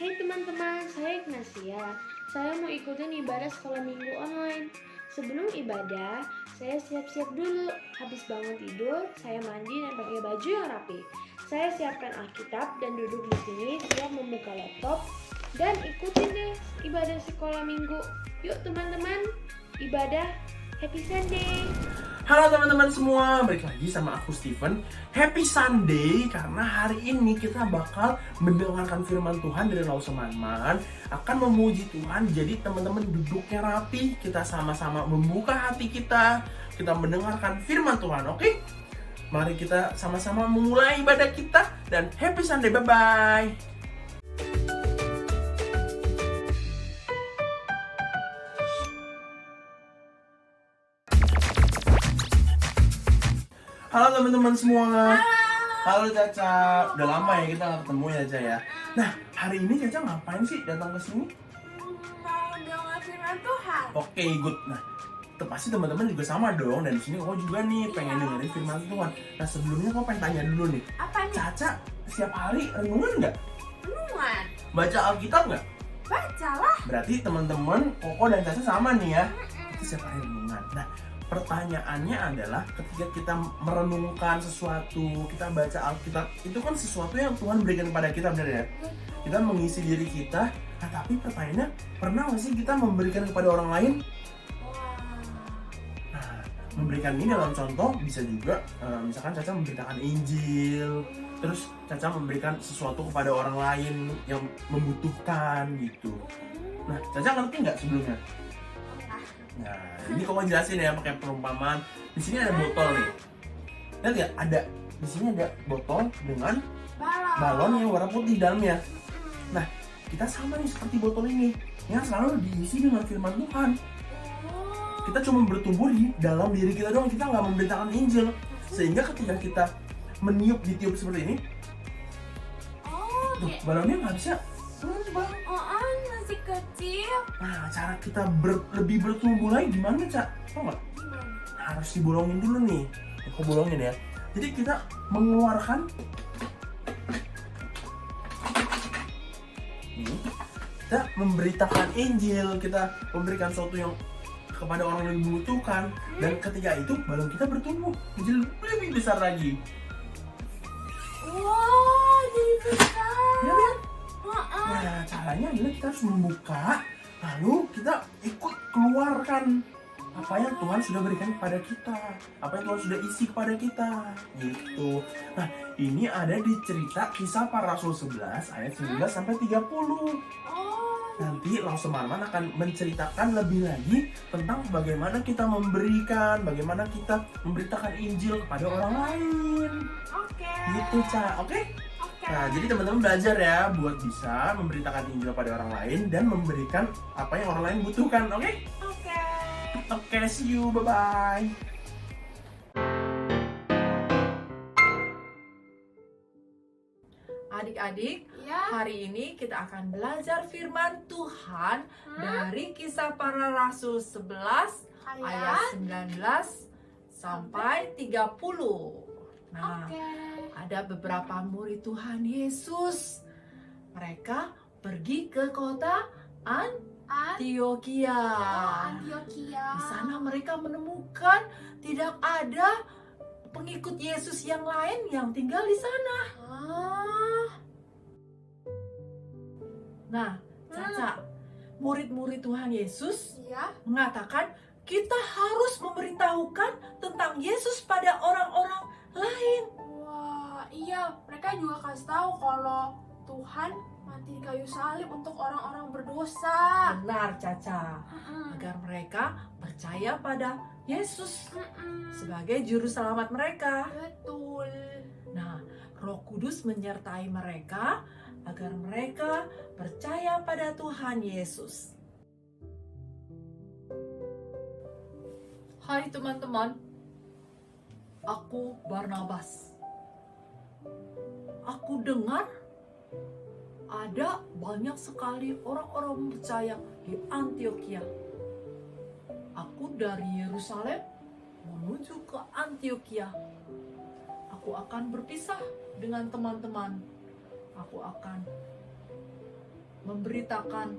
Hai teman-teman, saya Ignacia. Saya mau ikutin ibadah sekolah minggu online. Sebelum ibadah, saya siap-siap dulu. Habis bangun tidur, saya mandi dan pakai baju yang rapi. Saya siapkan Alkitab dan duduk di sini siap membuka laptop dan ikutin deh ibadah sekolah minggu. Yuk teman-teman, ibadah. Happy Sunday. Halo teman-teman semua, balik lagi sama aku Steven. Happy Sunday, karena hari ini kita bakal mendengarkan firman Tuhan dari Lau Seman-Man. Akan memuji Tuhan, jadi teman-teman duduknya rapi. Kita sama-sama membuka hati kita mendengarkan firman Tuhan, oke? Mari kita sama-sama memulai ibadah kita. Dan happy Sunday, bye-bye. Halo teman-teman semua. Halo Caca. Udah lama ya kita nggak ketemu ya Caca ya. Nah, hari ini Caca ngapain sih datang ke sini? Mau dengar firman Tuhan. Oke, good. Nah, pasti teman-teman juga sama dong. Dan di sini kau juga nih pengen Iya. dengerin firman Tuhan. Nah, sebelumnya kau pengen tanya dulu nih. Apa nih? Caca setiap hari renungan nggak? Renungan. Baca Alkitab nggak? Bacalah. Berarti teman-teman Koko dan Caca sama nih ya. Itu setiap hari renungan. Nah, pertanyaannya adalah ketika kita merenungkan sesuatu, kita baca Alkitab, itu kan sesuatu yang Tuhan berikan kepada kita, benar ya? Kita mengisi diri kita. Nah, tapi pertanyaannya, pernah nggak sih kita memberikan kepada orang lain? Wah. Nah, memberikan ini dalam contoh bisa juga, misalkan Caca memberitakan Injil, terus Caca memberikan sesuatu kepada orang lain yang membutuhkan gitu. Nah, Caca ngerti nggak sebelumnya? Nah, ini kok jelasin ya pakai perumpamaan. Di sini ada botol nih. Lihat ya, ada di sini ada botol dengan balon yang warna putih di dalamnya. Nah, kita sama nih seperti botol ini yang selalu diisi dengan firman Tuhan. Kita cuma bertumbuh di dalam diri kita doang, kita nggak memberitakan Injil. Sehingga ketika kita meniup ditiup seperti ini, tuh, balonnya nggak bisa terbang. Masih kecil. Nah, cara kita lebih bertumbuh lagi gimana, Cak? Tau nggak? Gimana? Harus dibolongin dulu nih. Aku bolongin ya. Jadi kita mengeluarkan ini, kita memberitakan Injil, kita memberikan sesuatu yang kepada orang yang membutuhkan, dan ketika itu balon kita bertumbuh menjadi lebih besar lagi. Wah, jadi besar. Ya kan? Heeh. Nah, caranya adalah kita harus membuka, lalu kita ikut keluarkan apa yang Tuhan sudah berikan kepada kita, apa yang Tuhan sudah isi kepada kita, gitu. Nah, ini ada di cerita Kisah Para Rasul 11 ayat 19 sampai 30. Nanti Lau Seman-Man akan menceritakan lebih lagi tentang bagaimana kita memberikan, bagaimana kita memberitakan Injil kepada orang lain. Oke. Gitu, Ca. Oke? Oke. Nah, jadi teman-teman belajar ya buat bisa memberitakan Injil pada orang lain dan memberikan apa yang orang lain butuhkan, oke? Oke. Oke, see you, bye-bye. Adik-adik, Ya. hari ini kita akan belajar firman Tuhan dari Kisah Para Rasul 11 ayat 19 sampai 30. Nah, Oke. ada beberapa murid Tuhan Yesus. Mereka pergi ke kota Antioquia. Antioquia. Di sana mereka menemukan tidak ada pengikut Yesus yang lain yang tinggal di sana. Nah, Caca, murid-murid Tuhan Yesus Ya. mengatakan kita harus memberitahukan tentang Yesus pada orang-orang lain. Wah, iya. Mereka juga kasih tahu kalau Tuhan mati di kayu salib untuk orang-orang berdosa. Benar, Caca. Mm-mm. Agar mereka percaya pada Yesus Mm-mm. sebagai juru selamat mereka. Betul. Nah, Roh Kudus menyertai mereka agar mereka percaya pada Tuhan Yesus. Hai teman-teman, aku Barnabas. Aku dengar ada banyak sekali orang-orang percaya di Antioquia. Aku dari Yerusalem menuju ke Antioquia. Aku akan berpisah dengan teman-teman. Aku akan memberitakan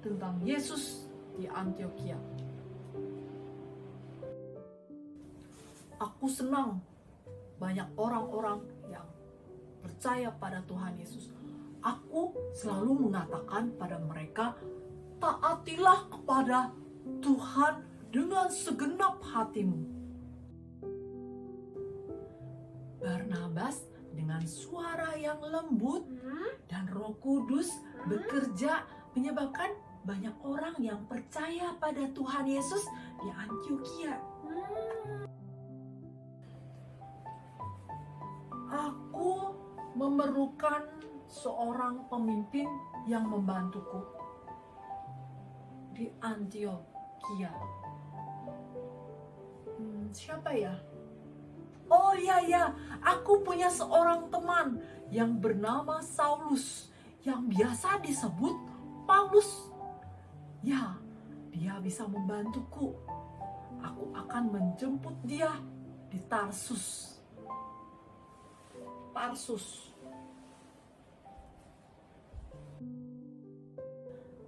tentang Yesus di Antiokhia. Aku senang banyak orang-orang yang percaya pada Tuhan Yesus. Aku selalu mengatakan pada mereka, taatilah kepada Tuhan dengan segenap hatimu. Barnabas dengan suara yang lembut dan Roh Kudus bekerja menyebabkan banyak orang yang percaya pada Tuhan Yesus di Antiokhia. Aku memerlukan seorang pemimpin yang membantuku di Antiokhia. Siapa ya? Oh ya, aku punya seorang teman yang bernama Saulus, yang biasa disebut Paulus. Ya, dia bisa membantuku. Aku akan menjemput dia di Tarsus.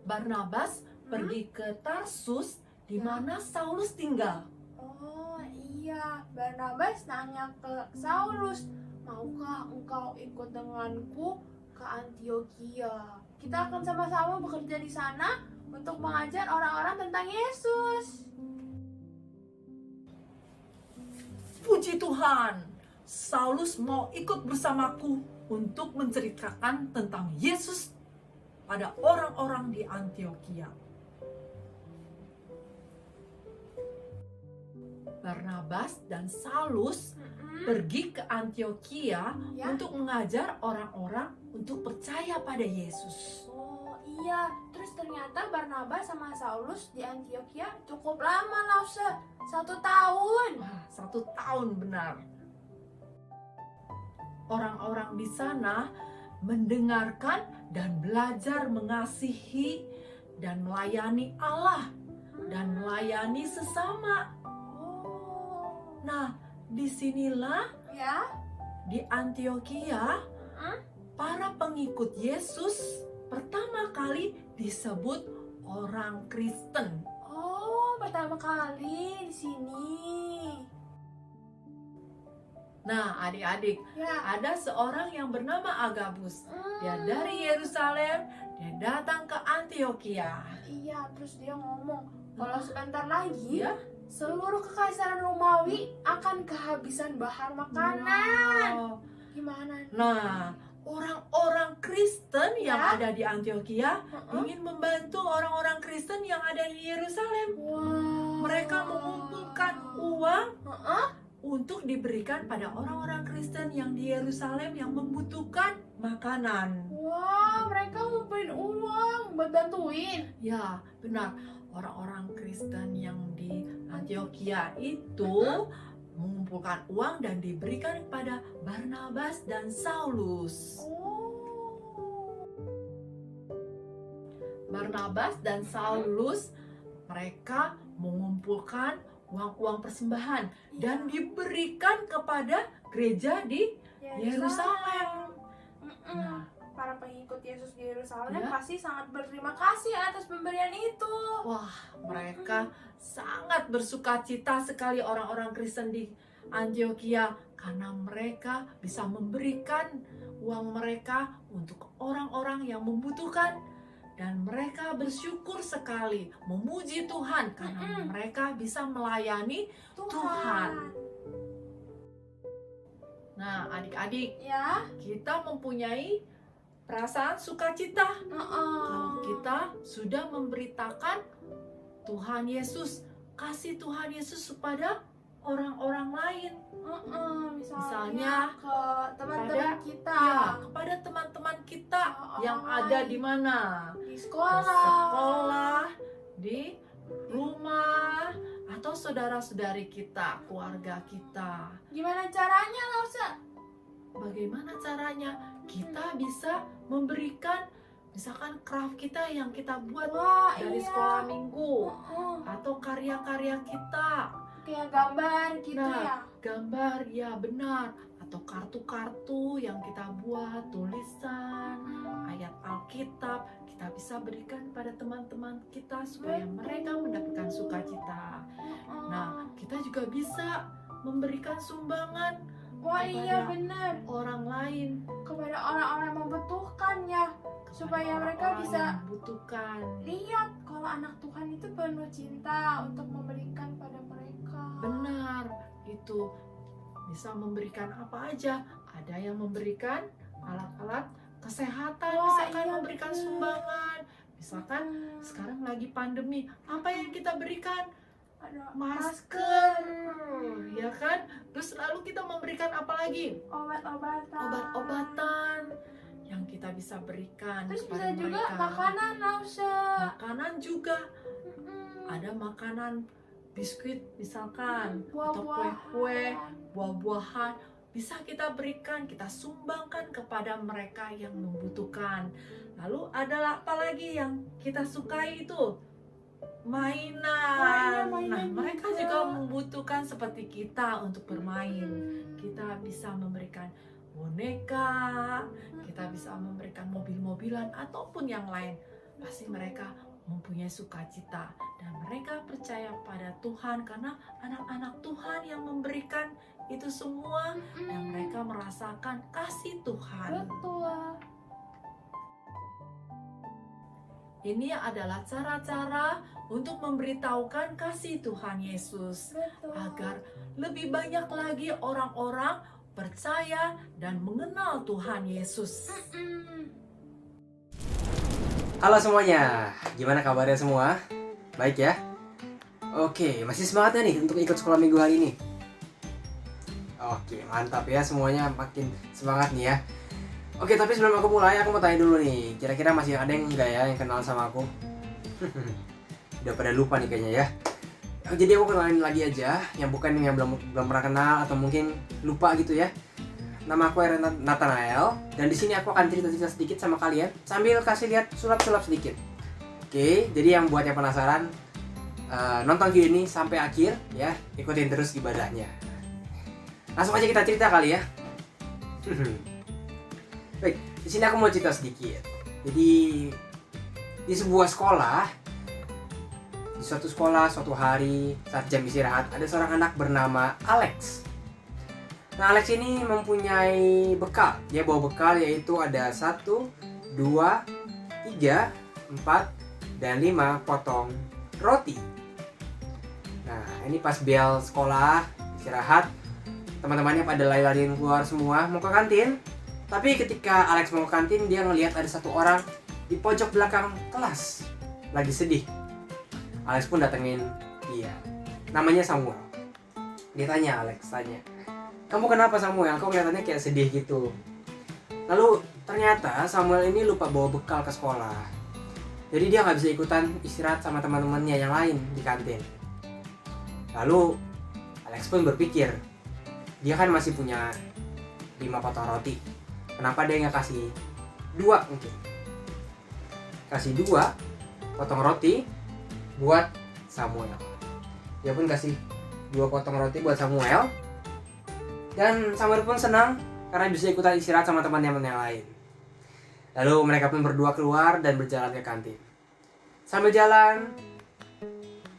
Barnabas pergi ke Tarsus di mana Saulus tinggal. Oh iya, Barnabas nanya ke Saulus, maukah engkau ikut denganku ke Antiokhia? Kita akan sama-sama bekerja di sana untuk mengajar orang-orang tentang Yesus. Puji Tuhan, Saulus mau ikut bersamaku untuk menceritakan tentang Yesus pada orang-orang di Antiokhia. Barnabas dan Saulus pergi ke Antiokhia untuk mengajar orang-orang untuk percaya pada Yesus. Oh iya, terus ternyata Barnabas sama Saulus di Antiokhia cukup lama, Lause. 1 tahun. Wah, 1 tahun benar. Orang-orang di sana mendengarkan dan belajar mengasihi dan melayani Allah dan melayani sesama. Nah, disinilah Ya? di Antiokhia para pengikut Yesus pertama kali disebut orang Kristen. Oh, pertama kali di sini. Nah, adik-adik, Ya. ada seorang yang bernama Agabus. Dia dari Yerusalem, dia datang ke Antiokhia. Iya, terus dia ngomong, kalau sebentar lagi Ya, seluruh kekaisaran Romawi akan kehabisan bahan makanan. wow. Gimana? Nah, orang-orang Kristen yang Ya. ada di Antiokhia Heeh. ingin membantu orang-orang Kristen yang ada di Yerusalem. Wow. Mereka mengumpulkan uang Heeh. untuk diberikan pada orang-orang Kristen yang di Yerusalem yang membutuhkan makanan. Wah, mereka ngumpulin uang buat bantuin. Ya, benar. Orang-orang Kristen yang di Antiokhia itu mengumpulkan uang dan diberikan kepada Barnabas dan Saulus. Oh. Barnabas dan Saulus mereka mengumpulkan uang-uang persembahan dan diberikan kepada gereja di Yerusalem. Nah, Para pengikut Yesus di Yerusalem Ya. pasti sangat berterima kasih atas pemberian itu. wah, mereka sangat bersuka cita sekali orang-orang Kristen di Antiokhia karena mereka bisa memberikan uang mereka untuk orang-orang yang membutuhkan. Dan mereka bersyukur sekali, memuji Tuhan karena mereka bisa melayani Tuhan. Nah, adik-adik, Ya. kita mempunyai perasaan sukacita kalau kita sudah memberitakan Tuhan Yesus, kasih Tuhan Yesus kepada orang-orang lain. Misalnya ke teman-teman kita, Kepada teman-teman kita Orang yang ada lain. di mana? di Di sekolah. sekolah, di rumah, atau saudara-saudari kita, keluarga kita. Gimana caranya, Lause? Bagaimana caranya kita bisa memberikan misalkan craft kita yang kita buat Wah, dari iya. sekolah minggu Heeh. atau karya-karya kita, Kayak gambar gitu Nah. ya. gambar, ya benar, atau kartu-kartu yang kita buat, tulisan, ayat Alkitab, kita bisa berikan pada teman-teman kita supaya mereka mendapatkan sukacita. Nah, kita juga bisa memberikan sumbangan Wah iya kepada benar, orang lain, kepada orang-orang yang membutuhkan ya, kepada supaya mereka orang-orang bisa yang membutuhkan. lihat kalau anak Tuhan itu penuh cinta untuk memberikan pada mereka. Benar, itu bisa memberikan apa aja. Ada yang memberikan alat-alat kesehatan, Wah, misalkan iya, memberikan benar. sumbangan. Misalkan sekarang lagi pandemi, apa yang kita berikan? Ada Masker, ya kan? Terus lalu kita memberikan apa lagi? obat-obatan. Obat-obatan yang kita bisa berikan Terus kepada bisa juga mereka. makanan, Nause. Makanan juga, ada makanan biskuit misalkan, atau kue-kue, buah-buahan, bisa kita berikan, kita sumbangkan kepada mereka yang membutuhkan. Lalu ada apa lagi yang kita sukai itu? Mainan. Mainan Nah, mereka juga. juga membutuhkan seperti kita untuk bermain. Kita bisa memberikan boneka, kita bisa memberikan mobil-mobilan ataupun yang lain. Pasti mereka mempunyai sukacita dan mereka percaya pada Tuhan karena anak-anak Tuhan yang memberikan itu semua dan mereka merasakan kasih Tuhan. Betul. Ini adalah cara-cara untuk memberitahukan kasih Tuhan Yesus Betul. agar lebih banyak lagi orang-orang percaya dan mengenal Tuhan Yesus. Halo semuanya, gimana kabarnya semua? Baik ya? Oke, masih semangat nih untuk ikut sekolah minggu hari ini? Oke, mantap ya, semuanya makin semangat nih ya. Oke, tapi sebelum aku mulai, aku mau tanya dulu nih, kira-kira masih ada yang enggak ya yang kenal sama aku? Udah pada lupa nih kayaknya ya. Jadi aku kenalin lagi aja, yang belum pernah kenal atau mungkin lupa gitu ya. Nama aku Aaron Nathanael, dan di sini aku akan cerita-cerita sedikit sama kalian sambil kasih lihat sulap-sulap sedikit. Oke, jadi yang buat yang penasaran, nonton video ini sampai akhir ya, ikutin terus ibadahnya. Langsung aja kita cerita kali ya. Baik, di sini aku mau cerita sedikit. Jadi di sebuah sekolah, di suatu sekolah, suatu hari saat jam istirahat, ada seorang anak bernama Alex. Nah, Alex ini mempunyai bekal. Dia bawa bekal yaitu ada 1, 2, 3, 4, dan 5 potong roti. Nah, ini pas bel sekolah, istirahat, teman-temannya pada lari-lariin keluar semua mau ke kantin. Tapi ketika Alex mau ke kantin, dia ngelihat ada satu orang di pojok belakang kelas lagi sedih. Alex pun datengin dia. Namanya Samuel. Dia tanya, Alex tanya, "Kamu kenapa Samuel? Kok kelihatannya kayak sedih gitu?" Lalu ternyata Samuel ini lupa bawa bekal ke sekolah. Jadi dia nggak bisa ikutan istirahat sama teman-temannya yang lain di kantin. Lalu Alex pun berpikir, dia kan masih punya 5 potong roti. Kenapa dia nggak kasih 2 mungkin? Kasih 2 potong roti buat Samuel. Dia pun kasih 2 potong roti buat Samuel. Dan Samuel pun senang karena bisa ikutan istirahat sama teman-teman yang lain. Lalu mereka pun berdua keluar dan berjalan ke kantin. Sambil jalan,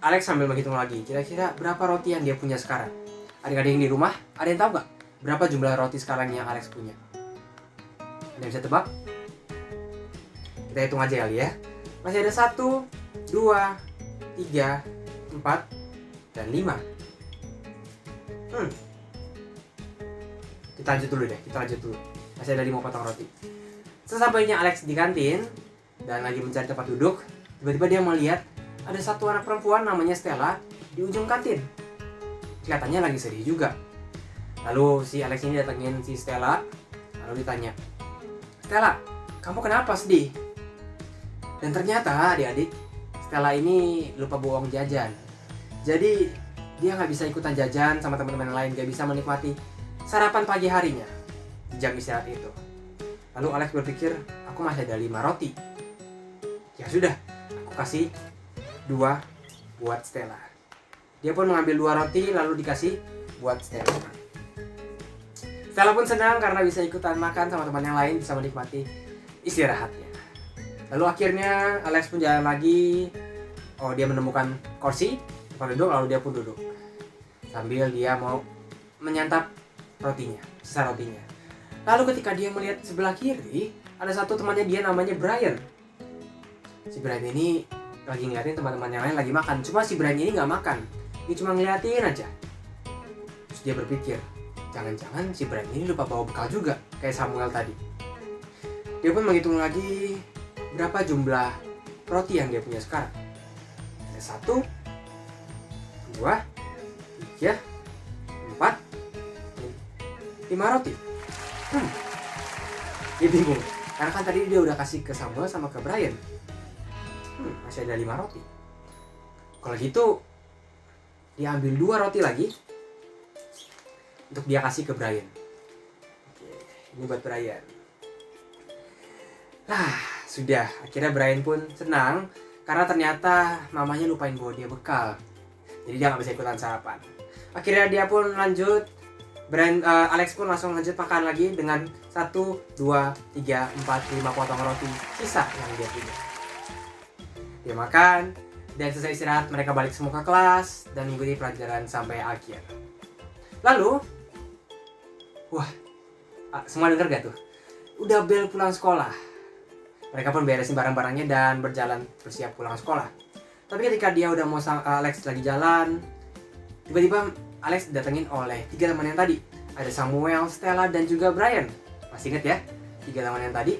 Alex sambil menghitung lagi, kira-kira berapa roti yang dia punya sekarang. Adik-adik yang di rumah, ada yang tahu nggak berapa jumlah roti sekarang yang Alex punya? Ada yang bisa tebak? Kita hitung aja kali ya. Masih ada 1, 2, 3, 4, dan 5. Kita lanjut dulu. Masih ada 5 potong roti. Sesampainya Alex di kantin dan lagi mencari tempat duduk, tiba-tiba dia melihat ada satu anak perempuan namanya Stella di ujung kantin. Kelihatannya lagi sedih juga. Lalu si Alex ini datengin si Stella, lalu ditanya, "Stella, kamu kenapa sedih?" Dan ternyata adik-adik, Stella ini lupa bawa uang jajan. Jadi dia nggak bisa ikutan jajan sama teman-teman lain, nggak bisa menikmati sarapan pagi harinya di jam istirahat itu. Lalu Alex berpikir, aku masih ada 5 roti. Ya sudah, aku kasih 2 buat Stella. Dia pun mengambil 2 roti lalu dikasih buat Stella. Stella pun senang karena bisa ikutan makan sama teman yang lain, bisa menikmati istirahatnya. Lalu akhirnya Alex pun jalan lagi. Oh, dia menemukan kursi tempat duduk, lalu dia pun duduk sambil dia mau menyantap rotinya, sisa rotinya. Lalu ketika dia melihat sebelah kiri, ada satu temannya dia namanya Brian. Si Brian ini lagi ngeliatin teman-teman yang lain lagi makan. Cuma si Brian ini nggak makan, dia cuma ngeliatin aja. Terus dia berpikir, jangan-jangan si Brian ini lupa bawa bekal juga kayak Samuel tadi. Dia pun menghitung lagi berapa jumlah roti yang dia punya sekarang. Ada 1, 2, 3, 4, 5 roti. Dia bingung, karena kan tadi dia udah kasih ke Samuel sama ke Brian. Masih ada 5 roti. Kalau gitu, dia ambil 2 roti lagi untuk dia kasih ke Brian. Oke, ini buat Brian. Sudah. Akhirnya Brian pun senang karena ternyata mamanya lupain bawa dia bekal. Jadi dia nggak bisa ikutan sarapan. Akhirnya dia pun lanjut. Alex pun langsung lanjut makan lagi dengan 1, 2, 3, 4, 5 potong roti sisa yang dia punya. Dia makan dan selesai istirahat mereka balik semua ke kelas dan mengikuti pelajaran sampai akhir. Lalu, semua denger gak tuh? Udah bel pulang sekolah. Mereka pun beresin barang-barangnya dan berjalan bersiap pulang sekolah. Tapi ketika dia udah mau Alex lagi jalan, tiba-tiba Alex didatengin oleh 3 teman yang tadi. Ada Samuel, Stella, dan juga Brian. Masih inget ya? 3 teman yang tadi.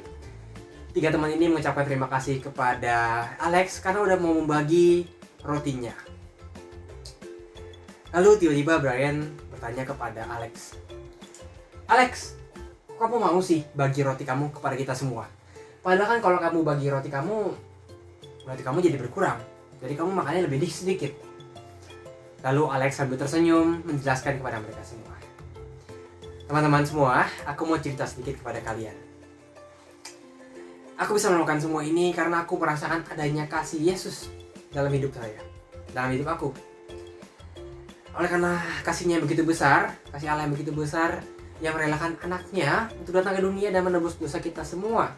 3 teman ini mengucapkan terima kasih kepada Alex karena udah mau membagi rotinya. Lalu tiba-tiba Brian bertanya kepada Alex, Alex, kamu mau sih bagi roti kamu kepada kita semua? Padahal kan kalau kamu bagi roti kamu jadi berkurang. Jadi kamu makannya lebih sedikit. Lalu Alex sambil tersenyum menjelaskan kepada mereka semua. Teman-teman semua, aku mau cerita sedikit kepada kalian. Aku bisa melakukan semua ini karena aku merasakan adanya kasih Yesus dalam hidup saya, dalam hidup aku. Oleh karena kasihnya yang begitu besar, kasih Allah yang begitu besar, yang merelakan anaknya untuk datang ke dunia dan menebus dosa kita semua.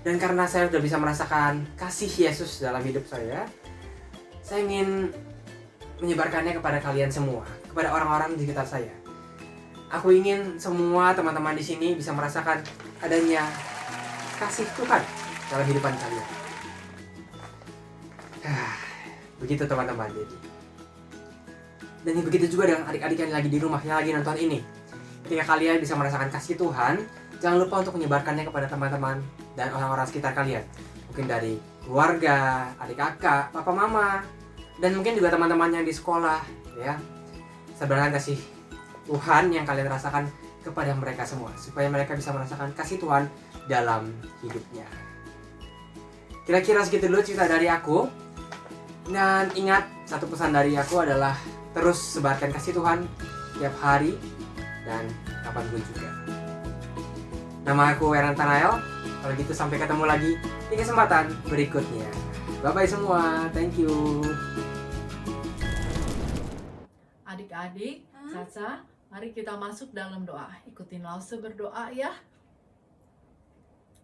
Dan karena saya sudah bisa merasakan kasih Yesus dalam hidup saya ingin menyebarkannya kepada kalian semua, kepada orang-orang di sekitar saya. Aku ingin semua teman-teman di sini bisa merasakan adanya kasih Tuhan dalam kehidupan kalian. Begitu teman-teman. Dan begitu juga dengan adik-adik yang lagi di rumah, yang lagi nonton ini. Ketika kalian bisa merasakan kasih Tuhan, jangan lupa untuk menyebarkannya kepada teman-teman dan orang-orang sekitar kalian. Mungkin dari keluarga, adik kakak, papa mama, dan mungkin juga teman-teman yang di sekolah, ya. Sebarkan kasih Tuhan yang kalian rasakan kepada mereka semua, supaya mereka bisa merasakan kasih Tuhan dalam hidupnya. Kira-kira segitu dulu cerita dari aku. Dan ingat, satu pesan dari aku adalah terus sebarkan kasih Tuhan tiap hari dan kapanpun juga. Nama aku Eran Tanael. Kalau gitu sampai ketemu lagi di kesempatan berikutnya. Bye-bye semua. Thank you. Adik-adik, Caca, mari kita masuk dalam doa. Ikutin Lause berdoa ya.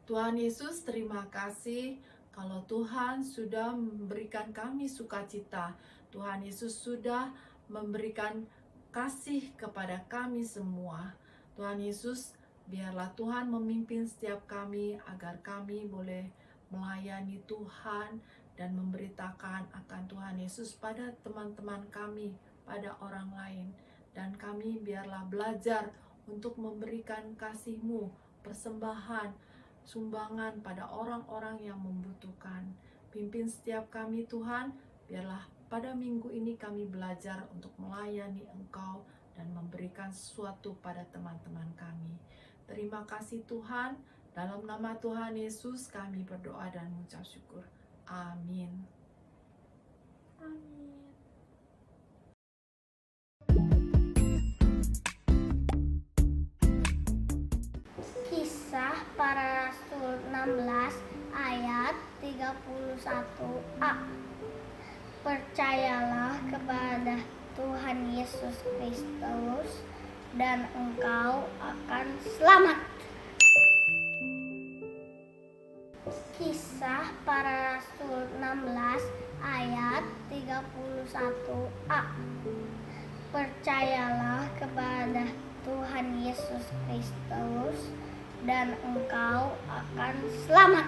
Tuhan Yesus, terima kasih kalau Tuhan sudah memberikan kami sukacita. Tuhan Yesus sudah memberikan kasih kepada kami semua. Tuhan Yesus, biarlah Tuhan memimpin setiap kami agar kami boleh melayani Tuhan dan memberitakan akan Tuhan Yesus pada teman-teman kami, pada orang lain. Dan kami biarlah belajar untuk memberikan kasih-Mu, persembahan, sumbangan pada orang-orang yang membutuhkan. Pimpin setiap kami Tuhan, biarlah pada minggu ini kami belajar untuk melayani Engkau dan memberikan sesuatu pada teman-teman kami. Terima kasih Tuhan, dalam nama Tuhan Yesus kami berdoa dan mengucap syukur. Amin. Amin. Kisah Para Rasul 16 ayat 31a. Percayalah kepada Tuhan Yesus Kristus dan engkau akan selamat. Kisah Para Rasul 16 ayat 31a. Percayalah kepada Tuhan Yesus Kristus dan engkau akan selamat.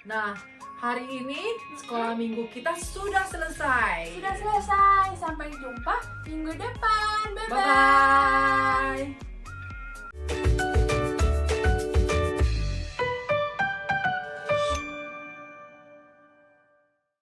Nah, hari ini sekolah minggu kita sudah selesai. Sudah selesai. Sampai jumpa minggu depan. Bye-bye. Bye-bye.